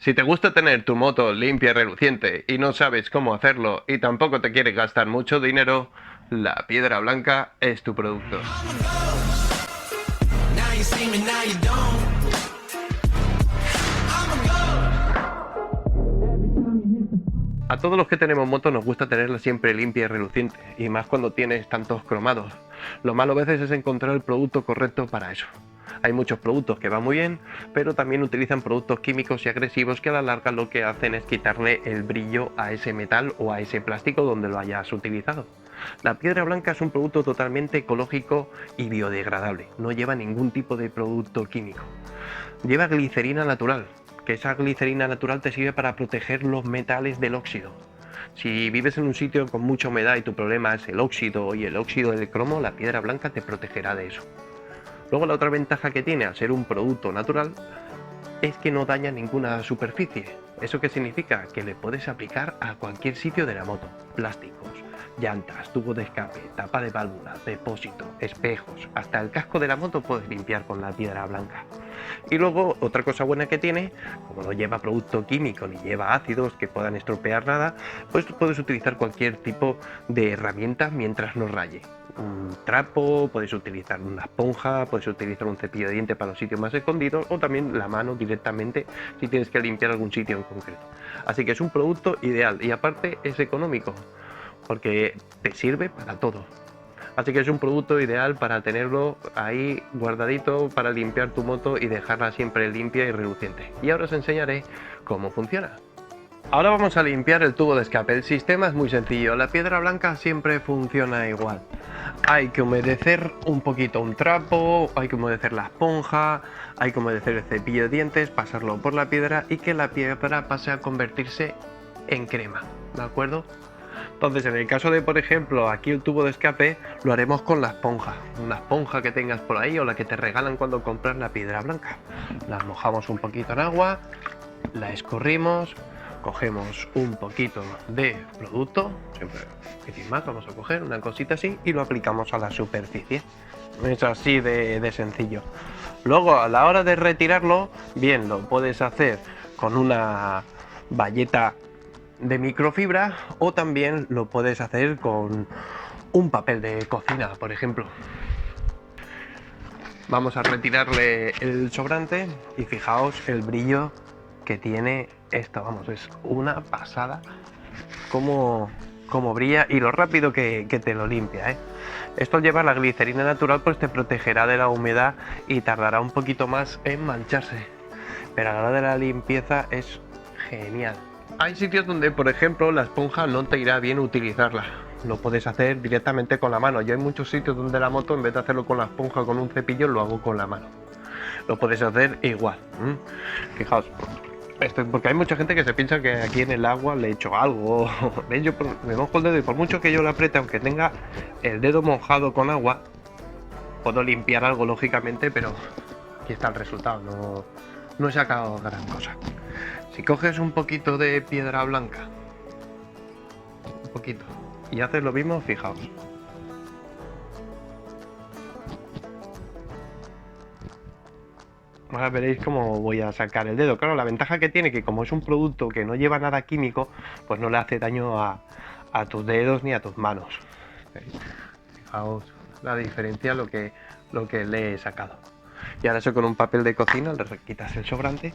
Si te gusta tener tu moto limpia y reluciente y no sabes cómo hacerlo y tampoco te quieres gastar mucho dinero, la piedra blanca es tu producto. A todos los que tenemos moto nos gusta tenerla siempre limpia y reluciente, y más cuando tienes tantos cromados. Lo malo a veces es encontrar el producto correcto para eso. Hay muchos productos que van muy bien, pero también utilizan productos químicos y agresivos que a la larga lo que hacen es quitarle el brillo a ese metal o a ese plástico donde lo hayas utilizado. La piedra blanca es un producto totalmente ecológico y biodegradable, no lleva ningún tipo de producto químico. Lleva glicerina natural, que esa glicerina natural te sirve para proteger los metales del óxido. Si vives en un sitio con mucha humedad y tu problema es el óxido y el óxido del cromo, la piedra blanca te protegerá de eso. Luego la otra ventaja que tiene al ser un producto natural es que no daña ninguna superficie. ¿Eso qué significa? Que le puedes aplicar a cualquier sitio de la moto. Plásticos, llantas, tubo de escape, tapa de válvula, depósito, espejos, hasta el casco de la moto puedes limpiar con la piedra blanca. Y luego otra cosa buena que tiene, como no lleva producto químico ni lleva ácidos que puedan estropear nada, pues puedes utilizar cualquier tipo de herramienta mientras no raye. Un trapo, puedes utilizar una esponja, puedes utilizar un cepillo de dientes para los sitios más escondidos o también la mano directamente si tienes que limpiar algún sitio en concreto. Así que es un producto ideal y aparte es económico porque te sirve para todo. Así que es un producto ideal para tenerlo ahí guardadito para limpiar tu moto y dejarla siempre limpia y reluciente. Y ahora os enseñaré cómo funciona. Ahora vamos a limpiar el tubo de escape. El sistema es muy sencillo, la piedra blanca siempre funciona igual. Hay que humedecer un poquito un trapo, hay que humedecer la esponja, hay que humedecer el cepillo de dientes, pasarlo por la piedra y que la piedra pase a convertirse en crema, ¿de acuerdo? Entonces, en el caso de, por ejemplo, aquí el tubo de escape, lo haremos con la esponja. Una esponja que tengas por ahí o la que te regalan cuando compras la piedra blanca. La mojamos un poquito en agua, la escurrimos, cogemos un poquito de producto, siempre sin más, vamos a coger una cosita así y lo aplicamos a la superficie. Es así de sencillo. Luego, a la hora de retirarlo, bien, lo puedes hacer con una bayeta de microfibra o también lo puedes hacer con un papel de cocina, por ejemplo. Vamos a retirarle el sobrante y fijaos el brillo que tiene esto, vamos, es una pasada como brilla y lo rápido que te lo limpia, ¿eh? Esto al llevar la glicerina natural pues te protegerá de la humedad y tardará un poquito más en mancharse, pero a la hora de la limpieza es genial. Hay sitios donde, por ejemplo, la esponja no te irá bien utilizarla. Lo puedes hacer directamente con la mano. Yo hay muchos sitios donde la moto, en vez de hacerlo con la esponja o con un cepillo, lo hago con la mano. Lo puedes hacer igual. Fijaos, esto, porque hay mucha gente que se piensa que aquí en el agua le he hecho algo. ¿Veis? Yo me mojo el dedo y por mucho que yo lo apriete, aunque tenga el dedo mojado con agua, puedo limpiar algo, lógicamente, pero aquí está el resultado. No he sacado gran cosa. Si coges un poquito de piedra blanca, un poquito, y haces lo mismo, fijaos. Ahora veréis cómo voy a sacar el dedo. Claro, la ventaja que tiene que como es un producto que no lleva nada químico, pues no le hace daño a tus dedos ni a tus manos. Fijaos la diferencia, lo que le he sacado. Y ahora eso con un papel de cocina, le quitas el sobrante.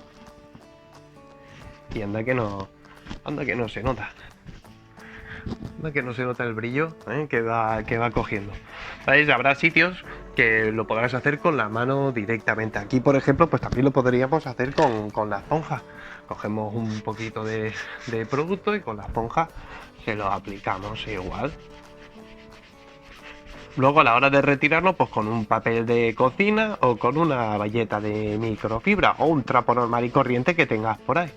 Y anda que no se nota. Anda que no se nota el brillo, que va cogiendo. ¿Sabéis? Habrá sitios que lo podrás hacer con la mano directamente. Aquí, por ejemplo, pues también lo podríamos hacer con la esponja. Cogemos un poquito de producto y con la esponja se lo aplicamos igual. Luego a la hora de retirarlo, pues con un papel de cocina o con una bayeta de microfibra o un trapo normal y corriente que tengas por ahí.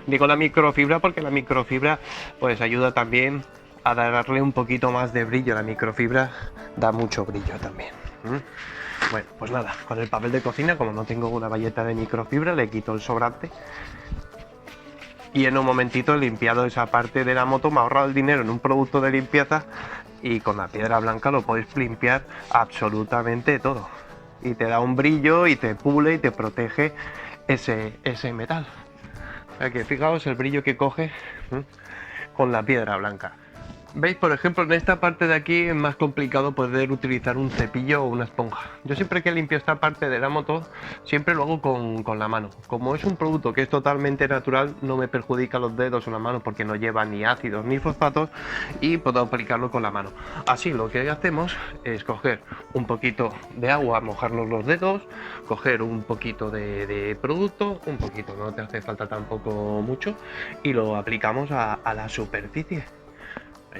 Digo la microfibra porque la microfibra pues ayuda también a darle un poquito más de brillo. La microfibra da mucho brillo también. Bueno, pues nada, con el papel de cocina, como no tengo una bayeta de microfibra, le quito el sobrante y en un momentito he limpiado esa parte de la moto, me ha ahorrado el dinero en un producto de limpieza y con la piedra blanca lo podéis limpiar absolutamente todo y te da un brillo y te pule y te protege ese metal. Aquí, fijaos el brillo que coge con la piedra blanca. ¿Veis? Por ejemplo, en esta parte de aquí es más complicado poder utilizar un cepillo o una esponja. Yo siempre que limpio esta parte de la moto, siempre lo hago con la mano. Como es un producto que es totalmente natural, no me perjudica los dedos o la mano porque no lleva ni ácidos ni fosfatos y puedo aplicarlo con la mano. Así lo que hacemos es coger un poquito de agua, mojarnos los dedos, coger un poquito de producto, un poquito, no te hace falta tampoco mucho, y lo aplicamos a la superficie.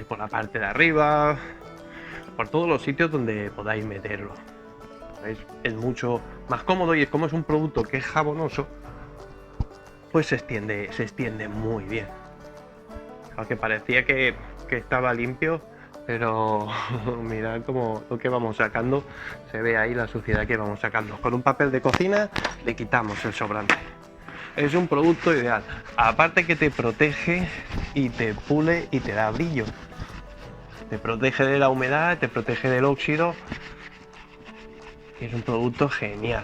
Por la parte de arriba, por todos los sitios donde podáis meterlo. Es mucho más cómodo y como es un producto que es jabonoso, pues se extiende muy bien. Aunque parecía que estaba limpio, pero mirad como lo que vamos sacando, se ve ahí la suciedad que vamos sacando. Con un papel de cocina le quitamos el sobrante. Es un producto ideal, aparte que te protege y te pule y te da brillo. Te protege de la humedad, te protege del óxido. Es un producto genial.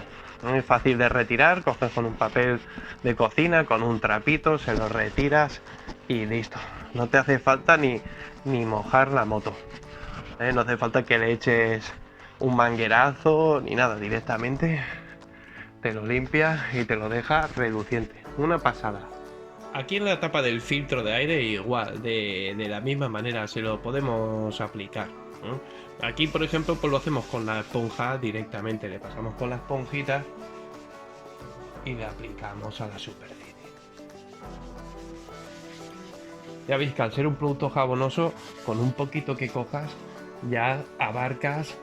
Es fácil de retirar, coges con un papel de cocina, con un trapito, se lo retiras y listo. No te hace falta ni mojar la moto. No hace falta que le eches un manguerazo ni nada, directamente te lo limpias y te lo deja reluciente. Una pasada. Aquí en la tapa del filtro de aire igual, de la misma manera se lo podemos aplicar, ¿no? Aquí por ejemplo pues lo hacemos con la esponja directamente, le pasamos con la esponjita y le aplicamos a la superficie. Ya veis que al ser un producto jabonoso, con un poquito que cojas ya abarcas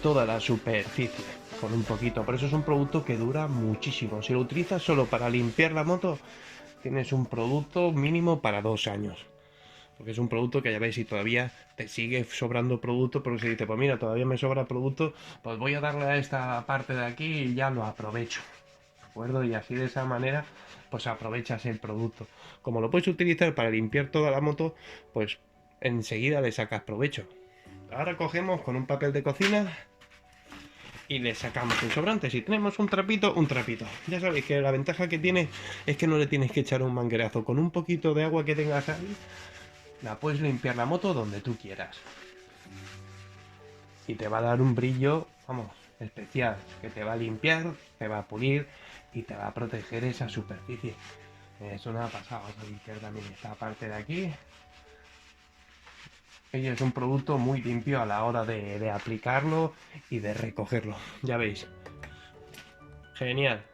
toda la superficie con un poquito. Por eso es un producto que dura muchísimo. Si lo utilizas solo para limpiar la moto, tienes un producto mínimo para 2 años. Porque es un producto que ya veis, si todavía te sigue sobrando producto, porque se dice, pues mira, todavía me sobra producto, pues voy a darle a esta parte de aquí y ya lo aprovecho. ¿De acuerdo? Y así de esa manera, pues aprovechas el producto. Como lo puedes utilizar para limpiar toda la moto, pues enseguida le sacas provecho. Ahora cogemos con un papel de cocina y le sacamos el sobrante. Si tenemos un trapito, un trapito. Ya sabéis que la ventaja que tiene es que no le tienes que echar un manguerazo. Con un poquito de agua que tengas ahí, la puedes limpiar la moto donde tú quieras. Y te va a dar un brillo, vamos, especial. Que te va a limpiar, te va a pulir y te va a proteger esa superficie. Es una pasada. Vamos a limpiar también esta parte de aquí. Y es un producto muy limpio a la hora de aplicarlo y de recogerlo. Ya veis. Genial.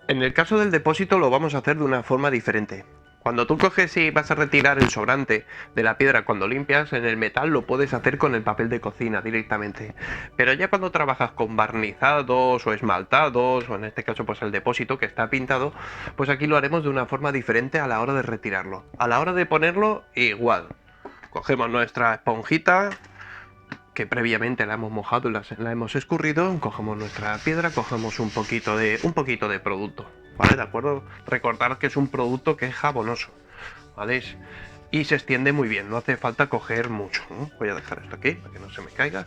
En el caso del depósito lo vamos a hacer de una forma diferente. Cuando tú coges y vas a retirar el sobrante de la piedra cuando limpias, en el metal lo puedes hacer con el papel de cocina directamente. Pero ya cuando trabajas con barnizados o esmaltados, o en este caso pues el depósito que está pintado, pues aquí lo haremos de una forma diferente a la hora de retirarlo. A la hora de ponerlo, igual. Cogemos nuestra esponjita, que previamente la hemos mojado y la hemos escurrido, cogemos nuestra piedra, cogemos un poquito de producto, ¿vale? ¿De acuerdo? Recordad que es un producto que es jabonoso, ¿vale? Y se extiende muy bien, no hace falta coger mucho, ¿no? Voy a dejar esto aquí para que no se me caiga.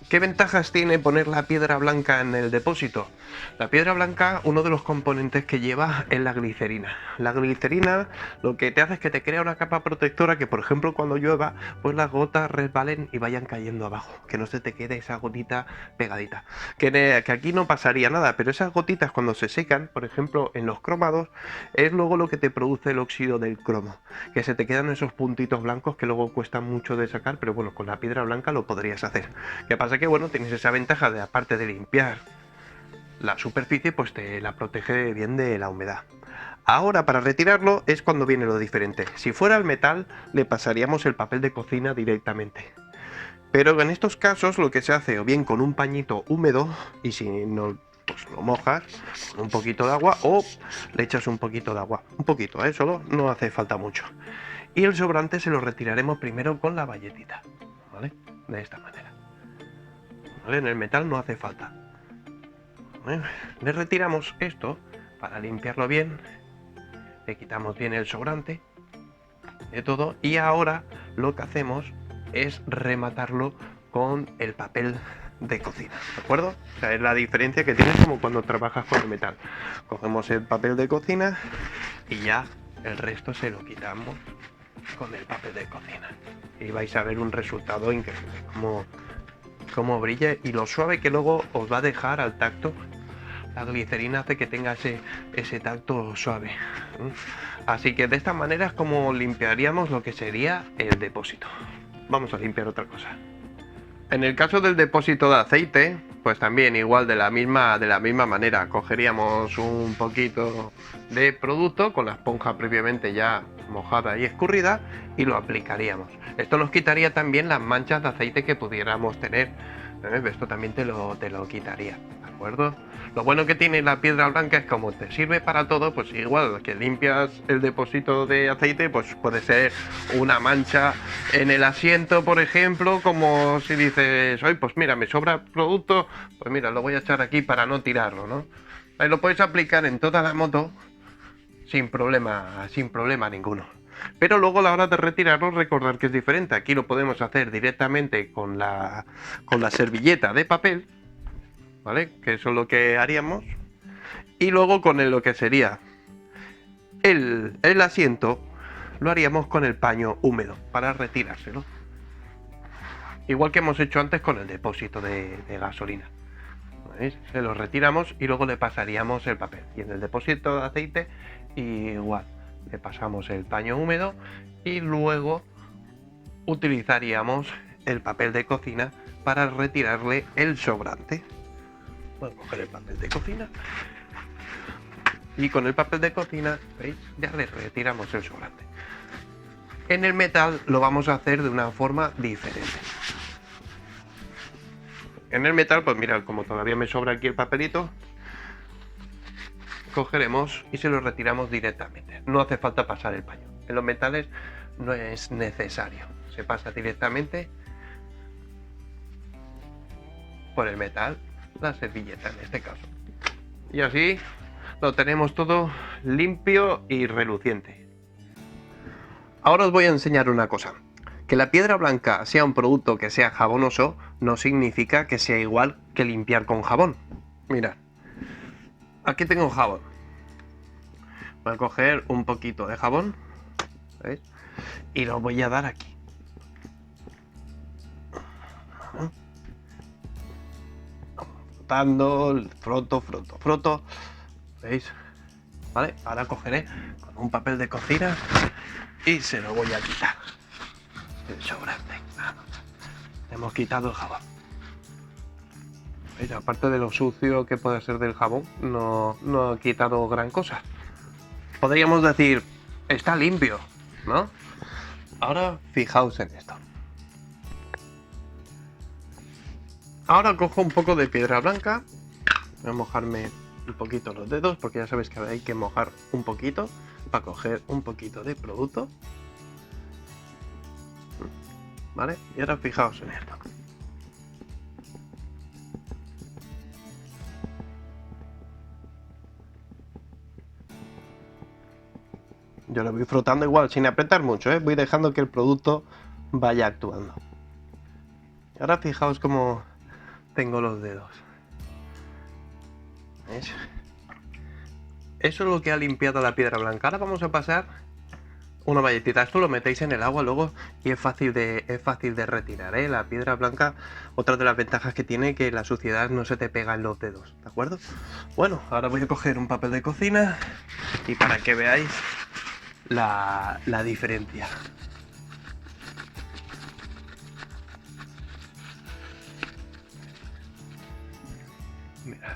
¿Qué ventajas tiene poner la piedra blanca en el depósito? La piedra blanca, uno de los componentes que lleva es la glicerina. La glicerina lo que te hace es que te crea una capa protectora que, por ejemplo, cuando llueva, pues las gotas resbalen y vayan cayendo abajo, que no se te quede esa gotita pegadita. Que aquí no pasaría nada, pero esas gotitas cuando se secan, por ejemplo, en los cromados, es luego lo que te produce el óxido del cromo, que se te quedan esos puntitos blancos que luego cuestan mucho de sacar, pero bueno, con la piedra blanca lo podrías hacer. ¿Qué pasa? Que bueno, tienes esa ventaja de, aparte de limpiar la superficie, pues te la protege bien de la humedad. Ahora para retirarlo es cuando viene lo diferente. Si fuera el metal le pasaríamos el papel de cocina directamente. Pero en estos casos lo que se hace o bien con un pañito húmedo, y si no pues lo mojas con un poquito de agua, o le echas un poquito de agua. Un poquito, solo, no hace falta mucho. Y el sobrante se lo retiraremos primero con la bayetita, ¿vale? De esta manera. ¿Vale? En el metal no hace falta. Le retiramos esto para limpiarlo bien, le quitamos bien el sobrante de todo y ahora lo que hacemos es rematarlo con el papel de cocina, ¿de acuerdo? O sea, es la diferencia que tienes como cuando trabajas con el metal. Cogemos el papel de cocina y ya el resto se lo quitamos con el papel de cocina. Y vais a ver un resultado increíble, como brilla y lo suave que luego os va a dejar al tacto. La glicerina hace que tenga ese tacto suave. Así que de esta manera es como limpiaríamos lo que sería el depósito. Vamos a limpiar otra cosa. En el caso del depósito de aceite, pues también igual de la misma manera. Cogeríamos un poquito de producto con la esponja previamente ya mojada y escurrida y lo aplicaríamos. Esto nos quitaría también las manchas de aceite que pudiéramos tener. Esto también te lo quitaría, ¿de acuerdo? Lo bueno que tiene la piedra blanca es como te sirve para todo, pues igual que limpias el depósito de aceite, pues puede ser una mancha en el asiento, por ejemplo, como si dices, oye, pues mira, me sobra producto, pues mira, lo voy a echar aquí para no tirarlo, ¿no? Ahí lo puedes aplicar en toda la moto sin problema ninguno. Pero luego a la hora de retirarlo, recordar que es diferente. Aquí lo podemos hacer directamente con la servilleta de papel, ¿vale? Que eso es lo que haríamos. Y luego con lo que sería el asiento, lo haríamos con el paño húmedo para retirárselo. Igual que hemos hecho antes con el depósito de gasolina. ¿Veis? Se lo retiramos y luego le pasaríamos el papel. Y en el depósito de aceite igual. Le pasamos el paño húmedo y luego utilizaríamos el papel de cocina para retirarle el sobrante. Voy a coger el papel de cocina y con el papel de cocina, ¿veis? Ya le retiramos el sobrante. En el metal lo vamos a hacer de una forma diferente. En el metal, pues mirad, como todavía me sobra aquí el papelito, cogeremos y se lo retiramos directamente. No hace falta pasar el paño. En los metales no es necesario. Se pasa directamente por el metal, la servilleta en este caso. Y así lo tenemos todo limpio y reluciente. Ahora os voy a enseñar una cosa. Que la piedra blanca sea un producto que sea jabonoso no significa que sea igual que limpiar con jabón. Mirad. Aquí tengo jabón. Voy a coger un poquito de jabón, ¿veis? Y lo voy a dar aquí. Frotando, froto. ¿Veis? Vale, ahora cogeré con un papel de cocina y se lo voy a quitar. El sobrante. Hemos quitado el jabón. ¿Veis? Aparte de lo sucio que puede ser del jabón, no ha quitado gran cosa. Podríamos decir, está limpio, ¿no? Ahora fijaos en esto. Ahora cojo un poco de piedra blanca. Voy a mojarme un poquito los dedos, porque ya sabéis que hay que mojar un poquito para coger un poquito de producto. ¿Vale? Y ahora fijaos en esto. Yo lo voy frotando igual, sin apretar mucho, ¿eh? Voy dejando que el producto vaya actuando. Y ahora fijaos cómo tengo los dedos. ¿Veis? Eso es lo que ha limpiado la piedra blanca. Ahora vamos a pasar una valletita. Esto lo metéis en el agua luego y es fácil de retirar, ¿eh? La piedra blanca, otra de las ventajas que tiene, que la suciedad no se te pega en los dedos, ¿de acuerdo? Bueno, ahora voy a coger un papel de cocina y para que veáis la diferencia. Mirad.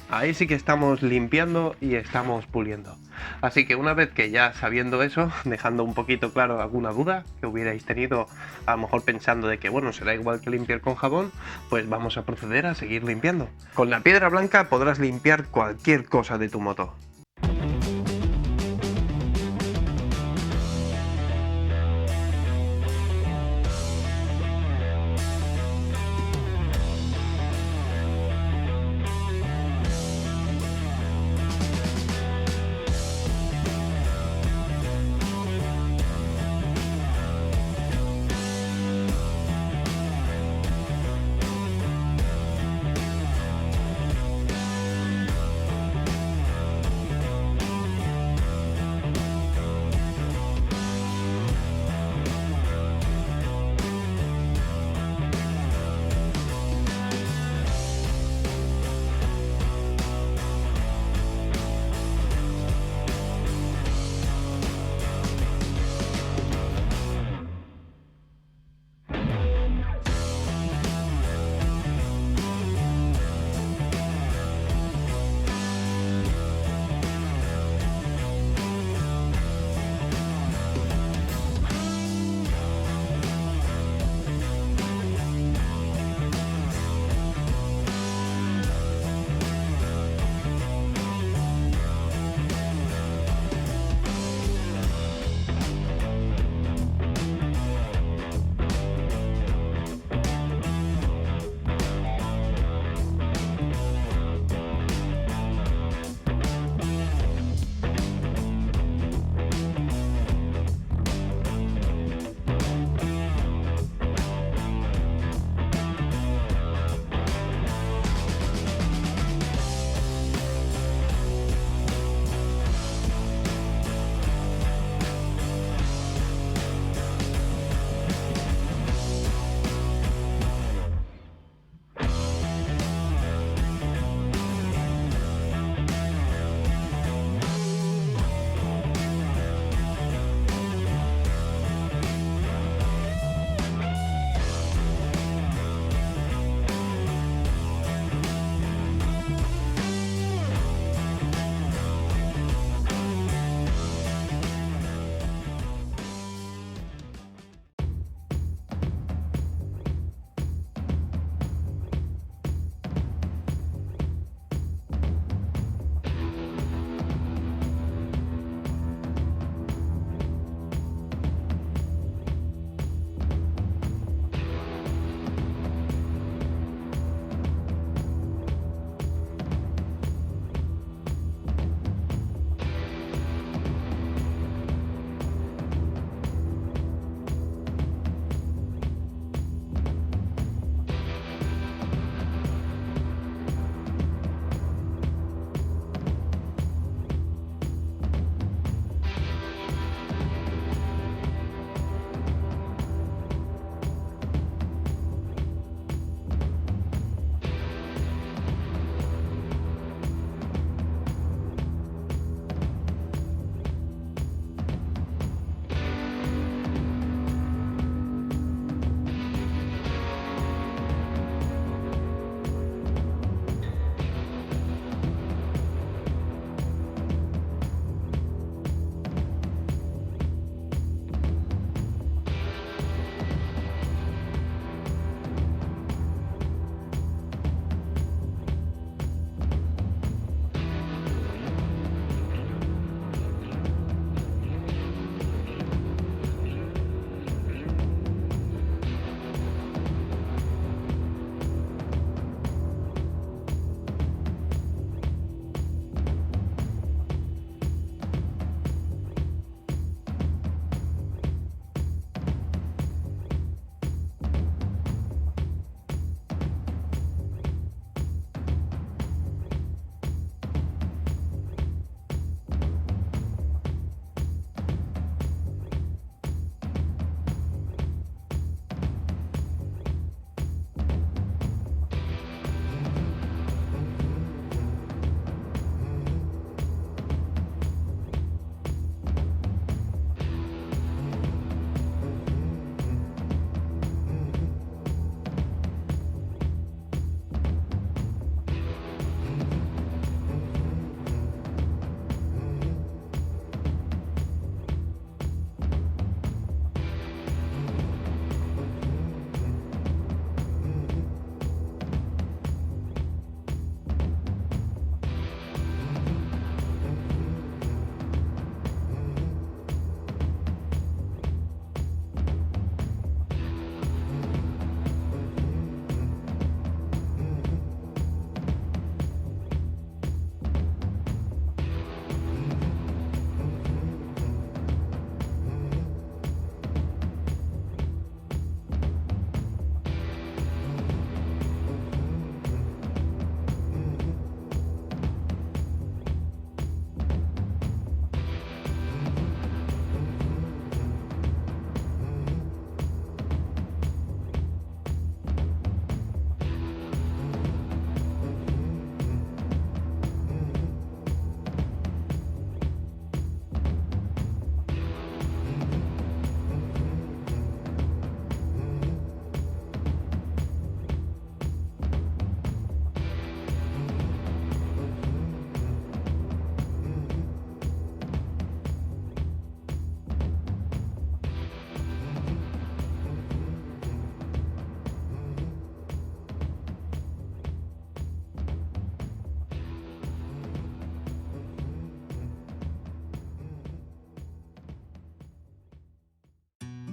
Ahí sí que estamos limpiando y estamos puliendo. Así que una vez que ya sabiendo eso, dejando un poquito claro alguna duda que hubierais tenido, a lo mejor pensando de que bueno, será igual que limpiar con jabón, pues vamos a proceder a seguir limpiando. Con la piedra blanca podrás limpiar cualquier cosa de tu moto.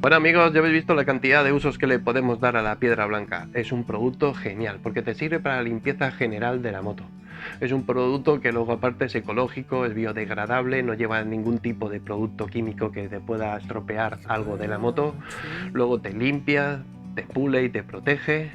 Bueno amigos, ya habéis visto la cantidad de usos que le podemos dar a la piedra blanca. Es un producto genial porque te sirve para la limpieza general de la moto. Es un producto que luego aparte es ecológico, es biodegradable, no lleva ningún tipo de producto químico que te pueda estropear algo de la moto. Luego te limpia, te pule y te protege,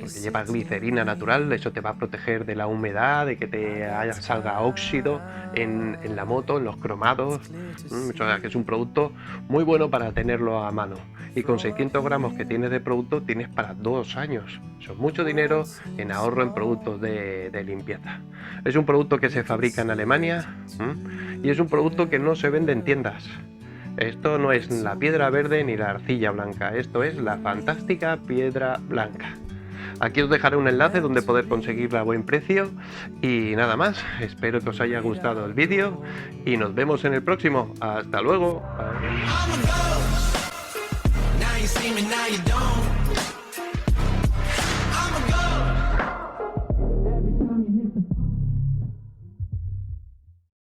porque lleva glicerina natural, eso te va a proteger de la humedad, de que salga óxido en la moto, en los cromados. O sea que es un producto muy bueno para tenerlo a mano. Y con 600 gramos que tienes de producto tienes para 2 años. Eso es mucho dinero en ahorro en productos de limpieza. Es un producto que se fabrica en Alemania y es un producto que no se vende en tiendas. Esto no es la piedra verde ni la arcilla blanca, esto es la fantástica piedra blanca. Aquí os dejaré un enlace donde poder conseguirla a buen precio y nada más. Espero que os haya gustado el vídeo y nos vemos en el próximo. Hasta luego.